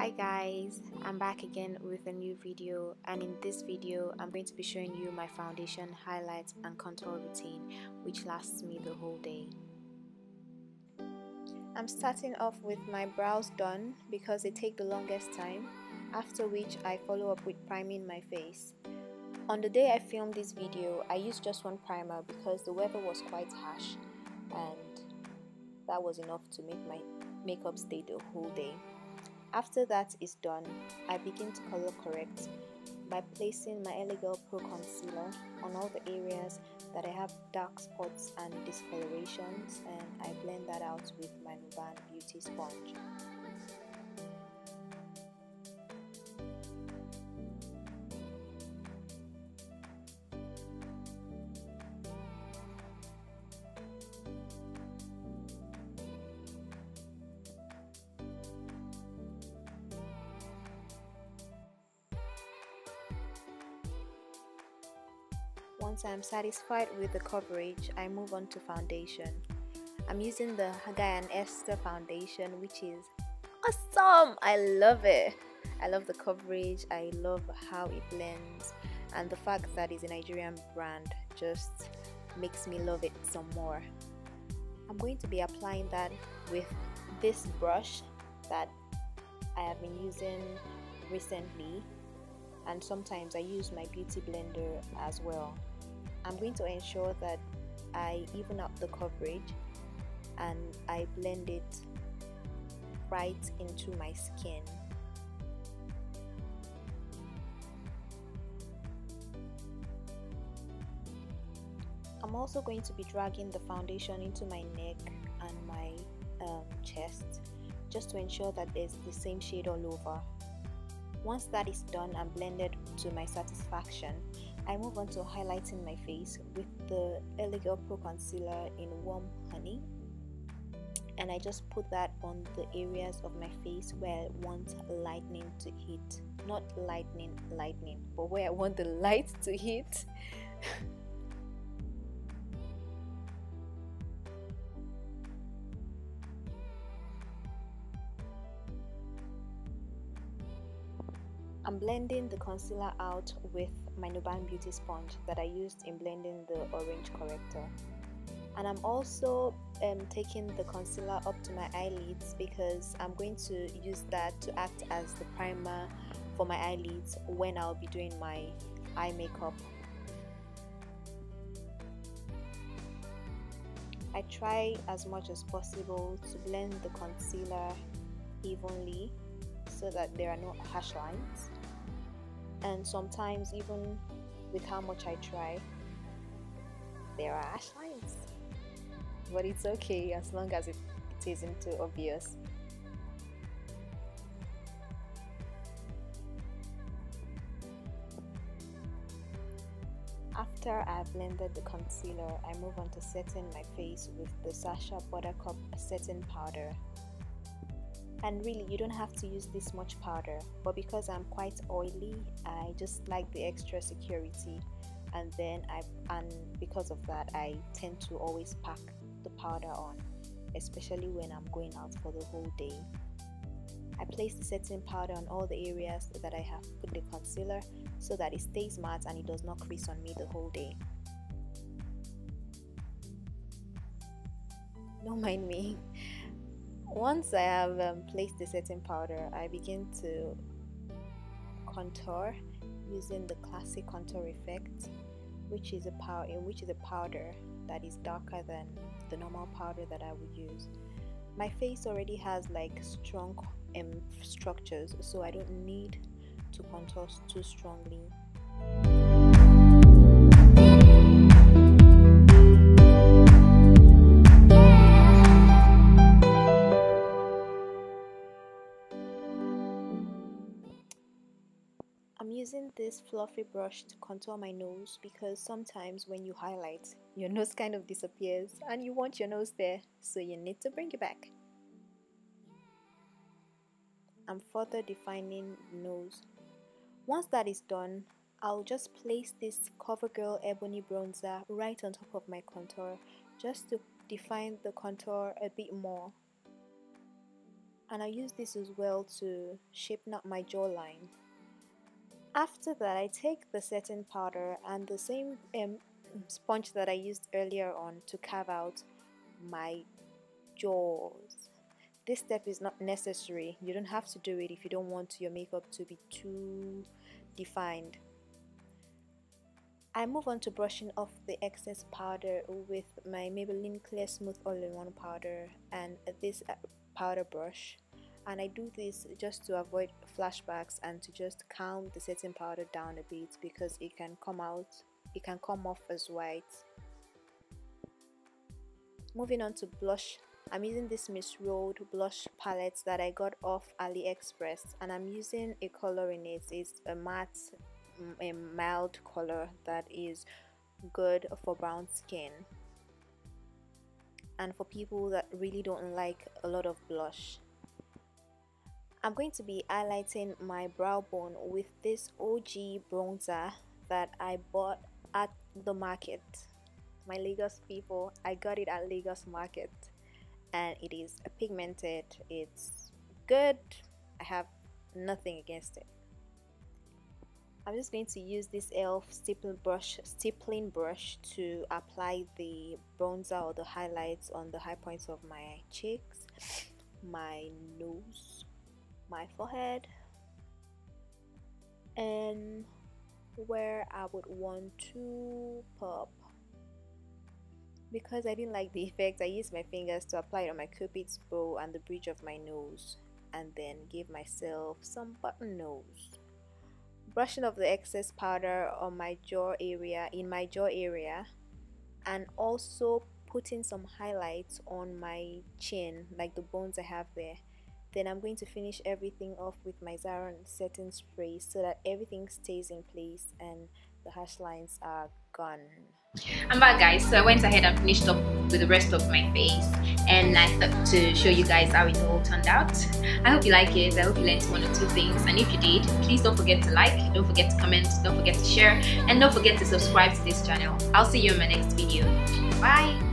Hi guys, I'm back again with a new video, and in this video I'm going to be showing you my foundation highlights and contour routine which lasts me the whole day. I'm starting off with my brows done because they take the longest time, after which I follow up with priming my face. On the day I filmed this video I used just one primer because the weather was quite harsh and that was enough to make my makeup stay the whole day. After that is done, I begin to color correct by placing my LAgirl Pro Concealer on all the areas that I have dark spots and discolorations, and I blend that out with my Nuban Beauty Sponge. Once I'm satisfied with the coverage, I move on to foundation. I'm using the Hegai Esther foundation, which is awesome! I love it! I love the coverage, I love how it blends, and the fact that it's a Nigerian brand just makes me love it some more. I'm going to be applying that with this brush that I have been using recently, and sometimes I use my beauty blender as well. I'm going to ensure that I even out the coverage and I blend it right into my skin. I'm also going to be dragging the foundation into my neck and my chest just to ensure that there's the same shade all over. Once that is done and blended to my satisfaction, I move on to highlighting my face with the LAgirl Pro Concealer in Warm Honey, and I just put that on the areas of my face where I want lightening to hit. Not lightning, but where I want the light to hit. I'm blending the concealer out with my Nuban Beauty Sponge that I used in blending the orange corrector. And I'm also taking the concealer up to my eyelids because I'm going to use that to act as the primer for my eyelids when I'll be doing my eye makeup. I try as much as possible to blend the concealer evenly so that there are no harsh lines, and sometimes even with how much I try there are harsh lines, but it's okay as long as it isn't too obvious. After I've blended the concealer, I move on to setting my face with the Sacha Buttercup setting powder. And really, you don't have to use this much powder, but because I'm quite oily, I just like the extra security, and because of that I tend to always pack the powder on, especially when I'm going out for the whole day. I place the setting powder on all the areas that I have put the concealer so that it stays matte and it does not crease on me the whole day. Don't mind me. Once I have placed the setting powder, I begin to contour using the classic contour effect, which is a powder that is darker than the normal powder that I would use. My face already has like strong structures, so I don't need to contour too strongly. I'm using this fluffy brush to contour my nose because sometimes when you highlight, your nose kind of disappears and you want your nose there, so you need to bring it back. I'm further defining the nose. Once that is done, I'll just place this CoverGirl Ebony bronzer right on top of my contour just to define the contour a bit more. and I use this as well to shape up my jawline. After that, I take the setting powder and the same sponge that I used earlier on to carve out my jaws. This step is not necessary. You don't have to do it if you don't want your makeup to be too defined. I move on to brushing off the excess powder with my Maybelline Clear Smooth All-in-One powder and this powder brush, and I do this just to avoid flashbacks and to just calm the setting powder down a bit because it can come off as white. Moving on to blush, I'm using this Miss Road blush palette that I got off AliExpress, and I'm using a color in it. It's a matte, a mild color that is good for brown skin and for people that really don't like a lot of blush. I'm going to be highlighting my brow bone with this OG bronzer that I bought at the market. My Lagos people, I got it at Lagos market, and it is pigmented. It's good. I have nothing against it. I'm just going to use this e.l.f. stippling brush to apply the bronzer or the highlights on the high points of my cheeks, my nose, my forehead, and where I would want to pop. Because I didn't like the effect, I used my fingers to apply it on my cupid's bow and the bridge of my nose, and then give myself some button nose. Brushing off the excess powder on my jaw area, and also putting some highlights on my chin, like the bones I have there. Then I'm going to finish everything off with my Zaron setting spray so that everything stays in place and the harsh lines are gone. I'm back, guys. So I went ahead and finished up with the rest of my face, and I thought to show you guys how it all turned out. I hope you like it. I hope you learned one or two things, and if you did, please don't forget to like, don't forget to comment, don't forget to share, and don't forget to subscribe to this channel. I'll see you in my next video. Bye.